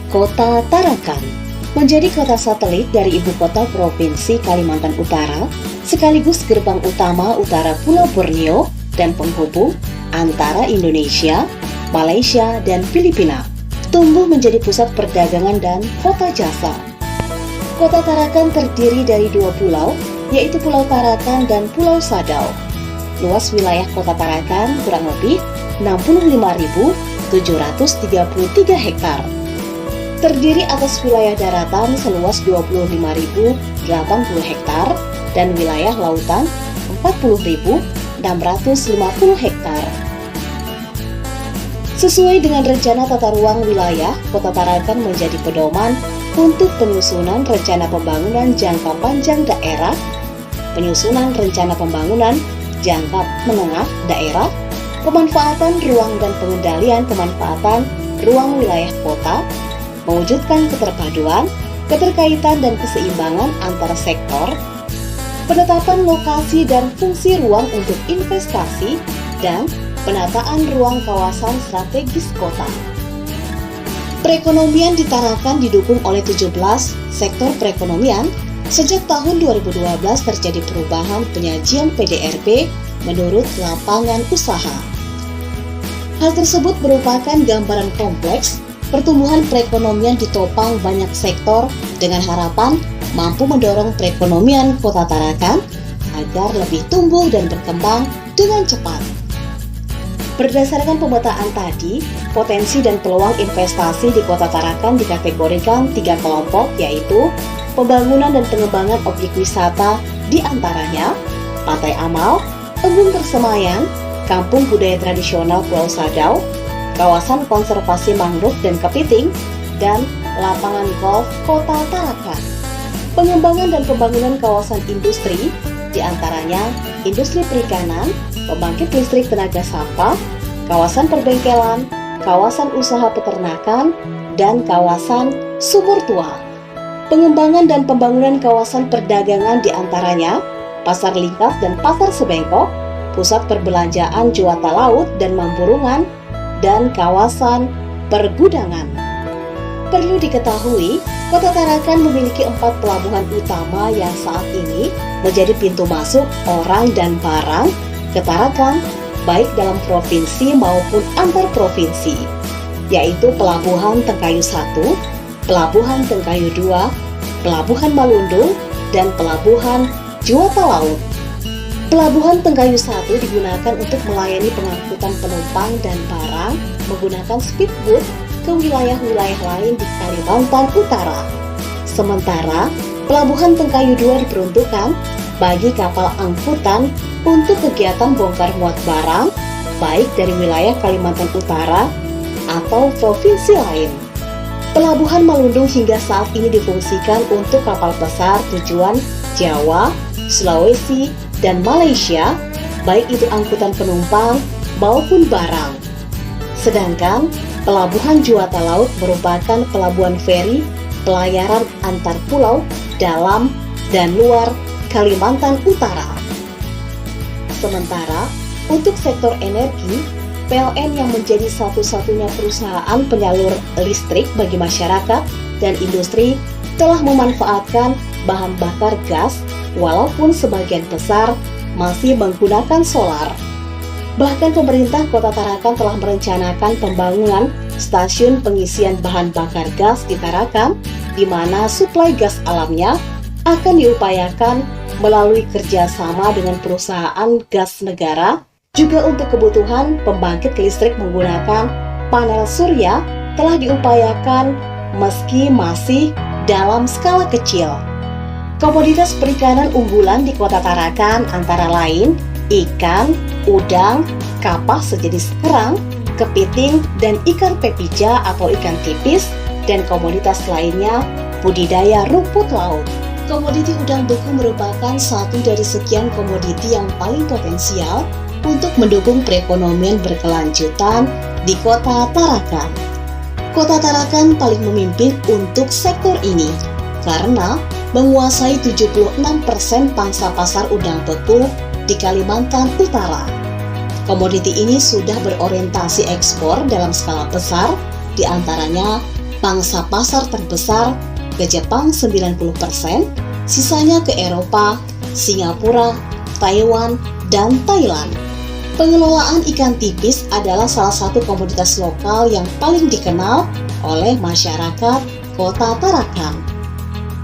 Kota Tarakan menjadi kota satelit dari ibu kota Provinsi Kalimantan Utara, sekaligus gerbang utama utara Pulau Borneo dan penghubung antara Indonesia, Malaysia, dan Filipina. Tumbuh menjadi pusat perdagangan dan kota jasa. Kota Tarakan terdiri dari dua pulau, yaitu Pulau Tarakan dan Pulau Sadau. Luas wilayah Kota Tarakan kurang lebih 65.733 hektar. Terdiri atas wilayah daratan seluas 25.080 hektar dan wilayah lautan 40.650 hektar. Sesuai dengan rencana tata ruang wilayah, Kota Tarakan menjadi pedoman untuk penyusunan rencana pembangunan jangka panjang daerah, penyusunan rencana pembangunan jangka menengah daerah, pemanfaatan ruang dan pengendalian pemanfaatan ruang wilayah kota, mewujudkan keterpaduan, keterkaitan dan keseimbangan antara sektor, penetapan lokasi dan fungsi ruang untuk investasi, dan penataan ruang kawasan strategis kota. Perekonomian di Tarakan didukung oleh 17 sektor perekonomian. Sejak tahun 2012 terjadi perubahan penyajian PDRB menurut lapangan usaha. Hal tersebut merupakan gambaran kompleks pertumbuhan perekonomian ditopang banyak sektor dengan harapan mampu mendorong perekonomian Kota Tarakan agar lebih tumbuh dan berkembang dengan cepat. Berdasarkan pemetaan tadi, potensi dan peluang investasi di Kota Tarakan dikategorikan 3 kelompok, yaitu pembangunan dan pengembangan objek wisata, di antaranya Pantai Amal, Embung Persemayan, Kampung Budaya Tradisional Pulau Sadau, kawasan konservasi mangrove dan kepiting, dan lapangan golf Kota Tarakan. Pengembangan dan pembangunan kawasan industri, di antaranya industri perikanan, pembangkit listrik tenaga sampah, kawasan perbengkelan, kawasan usaha peternakan, dan kawasan sumur tua. Pengembangan dan pembangunan kawasan perdagangan di antaranya Pasar Lingkar dan Pasar Sebengkok, pusat perbelanjaan Juwata Laut dan Mamburungan, dan kawasan pergudangan. Perlu diketahui, Kota Tarakan memiliki 4 pelabuhan utama yang saat ini menjadi pintu masuk orang dan barang ke Tarakan, baik dalam provinsi maupun antar provinsi, yaitu Pelabuhan Tengkayu 1, Pelabuhan Tengkayu 2, Pelabuhan Malundung, dan Pelabuhan Juwata Laut. Pelabuhan Tengkayu 1 digunakan untuk melayani pengangkutan penumpang dan barang menggunakan speedboat ke wilayah-wilayah lain di Kalimantan Utara. Sementara, Pelabuhan Tengkayu 2 diperuntukkan bagi kapal angkutan untuk kegiatan bongkar muat barang, baik dari wilayah Kalimantan Utara atau provinsi lain. Pelabuhan Malundung hingga saat ini difungsikan untuk kapal besar tujuan Jawa, Sulawesi, dan Malaysia, baik itu angkutan penumpang maupun barang. Sedangkan Pelabuhan Juwata Laut merupakan pelabuhan feri pelayaran antar pulau dalam dan luar Kalimantan Utara. Sementara, untuk sektor energi, PLN yang menjadi satu-satunya perusahaan penyalur listrik bagi masyarakat dan industri telah memanfaatkan bahan bakar gas walaupun sebagian besar masih menggunakan solar. Bahkan pemerintah Kota Tarakan telah merencanakan pembangunan stasiun pengisian bahan bakar gas di Tarakan, di mana suplai gas alamnya akan diupayakan melalui kerjasama dengan perusahaan gas negara. Juga untuk kebutuhan pembangkit listrik menggunakan panel surya telah diupayakan meski masih dalam skala kecil. Komoditas perikanan unggulan di Kota Tarakan antara lain ikan, udang, kapas sejenis kerang, kepiting, dan ikan pepija atau ikan tipis, dan komoditas lainnya budidaya rumput laut. Komoditi udang beku merupakan satu dari sekian komoditi yang paling potensial untuk mendukung perekonomian berkelanjutan di Kota Tarakan. Kota Tarakan paling memimpin untuk sektor ini karena menguasai 76% pangsa pasar udang beku di Kalimantan Utara. Komoditi ini sudah berorientasi ekspor dalam skala besar, di antaranya Pangsa pasar terbesar ke Jepang 90%, sisanya ke Eropa, Singapura, Taiwan, dan Thailand. Pengelolaan ikan tipis adalah salah satu komoditas lokal yang paling dikenal oleh masyarakat Kota Tarakan.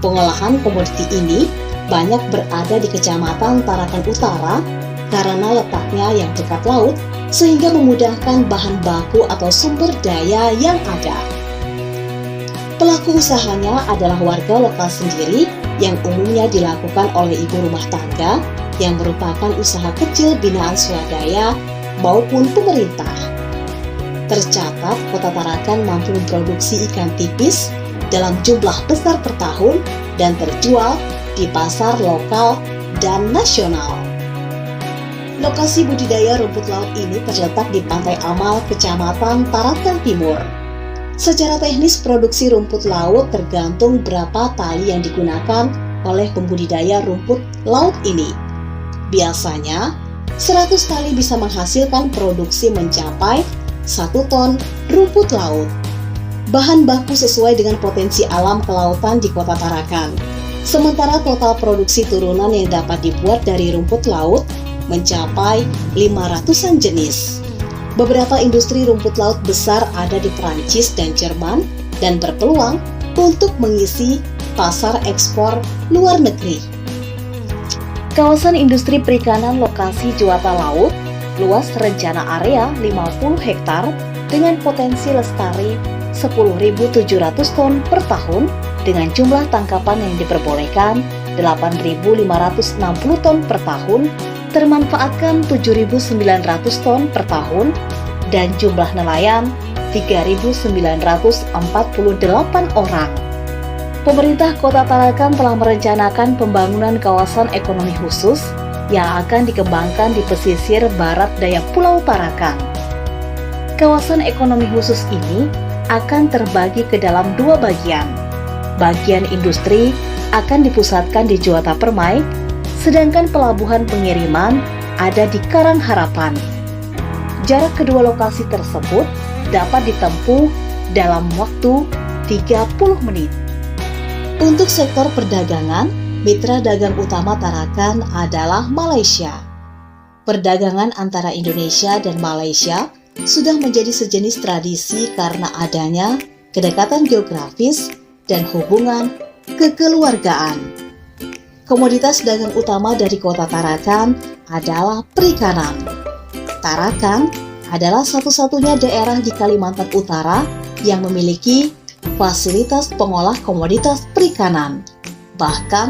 Pengolahan komoditi ini banyak berada di Kecamatan Tarakan Utara karena letaknya yang dekat laut sehingga memudahkan bahan baku atau sumber daya yang ada. Pelaku usahanya adalah warga lokal sendiri yang umumnya dilakukan oleh ibu rumah tangga yang merupakan usaha kecil binaan swadaya maupun pemerintah. Tercatat Kota Tarakan mampu memproduksi ikan tipis dalam jumlah besar per tahun dan terjual di pasar lokal dan nasional. Lokasi budidaya rumput laut ini terletak di Pantai Amal, Kecamatan Tarakan Timur. Secara teknis, produksi rumput laut tergantung berapa tali yang digunakan oleh pembudidaya rumput laut ini. Biasanya, 100 tali bisa menghasilkan produksi mencapai 1 ton rumput laut. Bahan baku sesuai dengan potensi alam kelautan di Kota Tarakan. Sementara total produksi turunan yang dapat dibuat dari rumput laut mencapai 500-an jenis. Beberapa industri rumput laut besar ada di Prancis dan Jerman dan berpeluang untuk mengisi pasar ekspor luar negeri. Kawasan industri perikanan lokasi Juwata Laut, luas rencana area 50 hektar dengan potensi lestari 10.700 ton per tahun dengan jumlah tangkapan yang diperbolehkan 8.560 ton per tahun, termanfaatkan 7.900 ton per tahun, dan jumlah nelayan 3.948 orang. Pemerintah Kota Tarakan telah merencanakan pembangunan kawasan ekonomi khusus yang akan dikembangkan di pesisir barat daya Pulau Tarakan. Kawasan ekonomi khusus ini akan terbagi ke dalam 2 bagian. Bagian industri akan dipusatkan di Juwata Permai, sedangkan pelabuhan pengiriman ada di Karang Harapan. Jarak kedua lokasi tersebut dapat ditempuh dalam waktu 30 menit. Untuk sektor perdagangan, mitra dagang utama Tarakan adalah Malaysia. Perdagangan antara Indonesia dan Malaysia sudah menjadi sejenis tradisi karena adanya kedekatan geografis dan hubungan kekeluargaan. Komoditas dagang utama dari Kota Tarakan adalah perikanan. Tarakan adalah satu-satunya daerah di Kalimantan Utara yang memiliki fasilitas pengolah komoditas perikanan. Bahkan,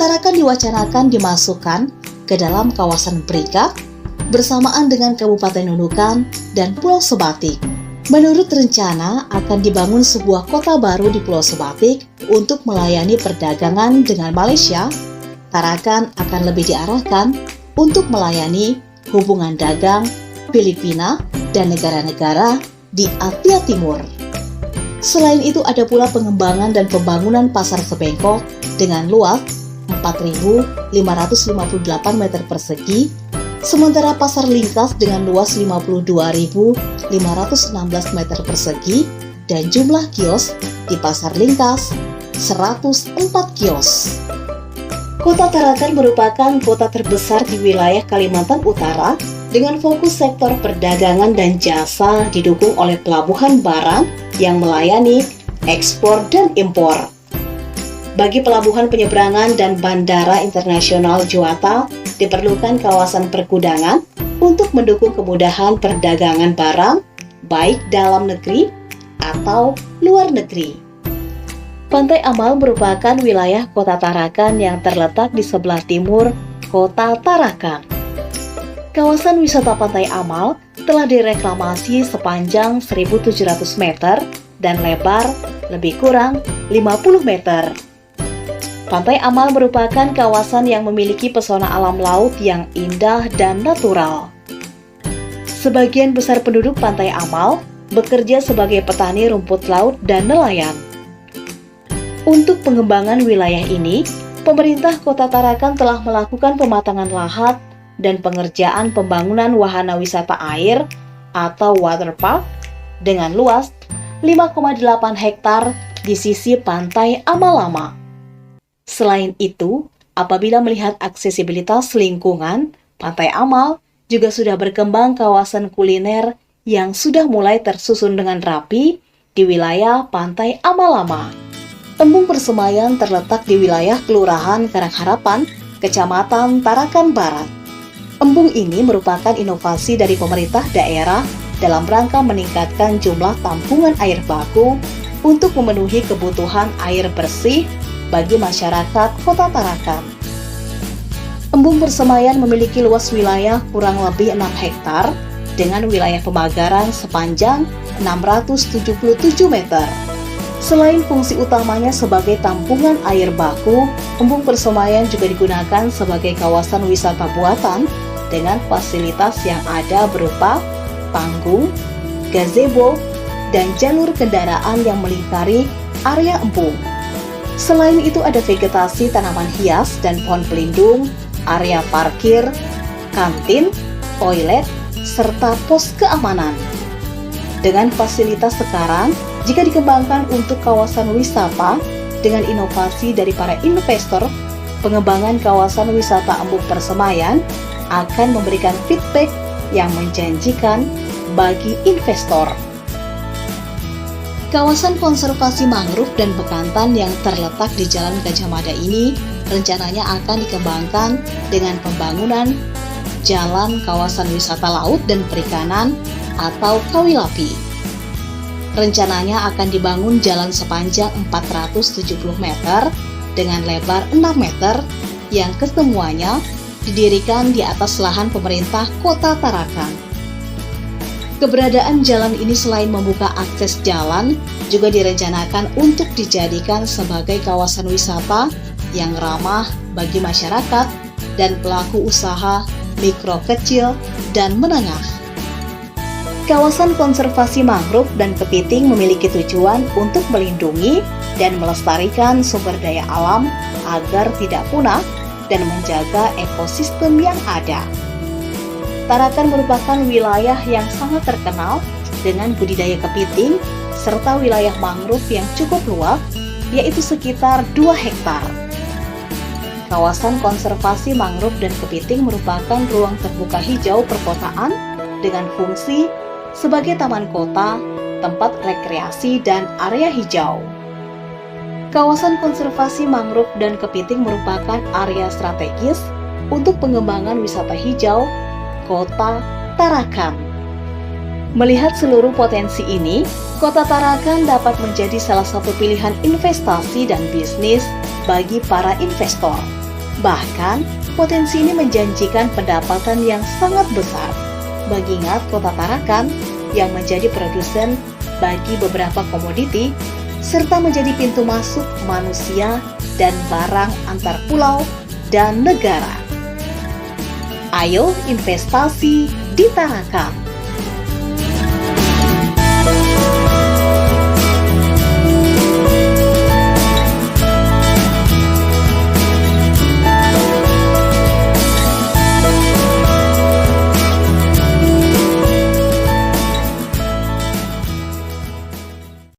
Tarakan diwacanakan dimasukkan ke dalam kawasan berikat bersamaan dengan Kabupaten Nunukan dan Pulau Sebatik. Menurut rencana, akan dibangun sebuah kota baru di Pulau Sebatik untuk melayani perdagangan dengan Malaysia. Tarakan akan lebih diarahkan untuk melayani hubungan dagang Filipina dan negara-negara di Asia Timur. Selain itu ada pula pengembangan dan pembangunan pasar sebengkok dengan luas 4.558 meter persegi, sementara pasar lingkas dengan luas 52.516 meter persegi dan jumlah kios di pasar lingkas 104 kios. Kota Tarakan merupakan kota terbesar di wilayah Kalimantan Utara dengan fokus sektor perdagangan dan jasa didukung oleh pelabuhan barang yang melayani ekspor dan impor. Bagi pelabuhan penyeberangan dan bandara internasional Juwata, diperlukan kawasan pergudangan untuk mendukung kemudahan perdagangan barang, baik dalam negeri atau luar negeri. Pantai Amal merupakan wilayah Kota Tarakan yang terletak di sebelah timur Kota Tarakan. Kawasan wisata Pantai Amal telah direklamasi sepanjang 1.700 meter dan lebar lebih kurang 50 meter. Pantai Amal merupakan kawasan yang memiliki pesona alam laut yang indah dan natural. Sebagian besar penduduk Pantai Amal bekerja sebagai petani rumput laut dan nelayan. Untuk pengembangan wilayah ini, pemerintah Kota Tarakan telah melakukan pematangan lahan dan pengerjaan pembangunan wahana wisata air atau water park dengan luas 5,8 hektar di sisi pantai Amal-Lama. Selain itu, apabila melihat aksesibilitas lingkungan, Pantai Amal juga sudah berkembang kawasan kuliner yang sudah mulai tersusun dengan rapi di wilayah Pantai Amal-Lama. Embung Persemayan terletak di wilayah Kelurahan Karangharapan, Kecamatan Tarakan Barat. Embung ini merupakan inovasi dari pemerintah daerah dalam rangka meningkatkan jumlah tampungan air baku untuk memenuhi kebutuhan air bersih bagi masyarakat Kota Tarakan. Embung Persemayan memiliki luas wilayah kurang lebih 6 hektar dengan wilayah pemagaran sepanjang 677 meter. Selain fungsi utamanya sebagai tampungan air baku, Embung Persemayan juga digunakan sebagai kawasan wisata buatan dengan fasilitas yang ada berupa panggung, gazebo, dan jalur kendaraan yang melingkari area embung. Selain itu ada vegetasi tanaman hias dan pohon pelindung, area parkir, kantin, toilet, serta pos keamanan. Dengan fasilitas sekarang, jika dikembangkan untuk kawasan wisata dengan inovasi dari para investor, pengembangan kawasan wisata Embung Persemayan akan memberikan feedback yang menjanjikan bagi investor. Kawasan konservasi mangrove dan bekantan yang terletak di Jalan Gajah Mada ini rencananya akan dikembangkan dengan pembangunan Jalan Kawasan Wisata Laut dan Perikanan atau KAWILAPI. Rencananya akan dibangun jalan sepanjang 470 meter dengan lebar 6 meter yang kesemuanya didirikan di atas lahan pemerintah Kota Tarakan. Keberadaan jalan ini selain membuka akses jalan, juga direncanakan untuk dijadikan sebagai kawasan wisata yang ramah bagi masyarakat dan pelaku usaha mikro kecil dan menengah. Kawasan konservasi mangrove dan kepiting memiliki tujuan untuk melindungi dan melestarikan sumber daya alam agar tidak punah dan menjaga ekosistem yang ada. Tarakan merupakan wilayah yang sangat terkenal dengan budidaya kepiting serta wilayah mangrove yang cukup luas, yaitu sekitar 2 hektar. Kawasan konservasi mangrove dan kepiting merupakan ruang terbuka hijau perkotaan dengan fungsi sebagai taman kota, tempat rekreasi, dan area hijau. Kawasan konservasi mangrove dan kepiting merupakan area strategis untuk pengembangan wisata hijau Kota Tarakan. Melihat seluruh potensi ini, Kota Tarakan dapat menjadi salah satu pilihan investasi dan bisnis bagi para investor. Bahkan, potensi ini menjanjikan pendapatan yang sangat besar. Mengingat Kota Tarakan yang menjadi produsen bagi beberapa komoditi, serta menjadi pintu masuk manusia dan barang antar pulau dan negara. Ayo investasi di Tarakan.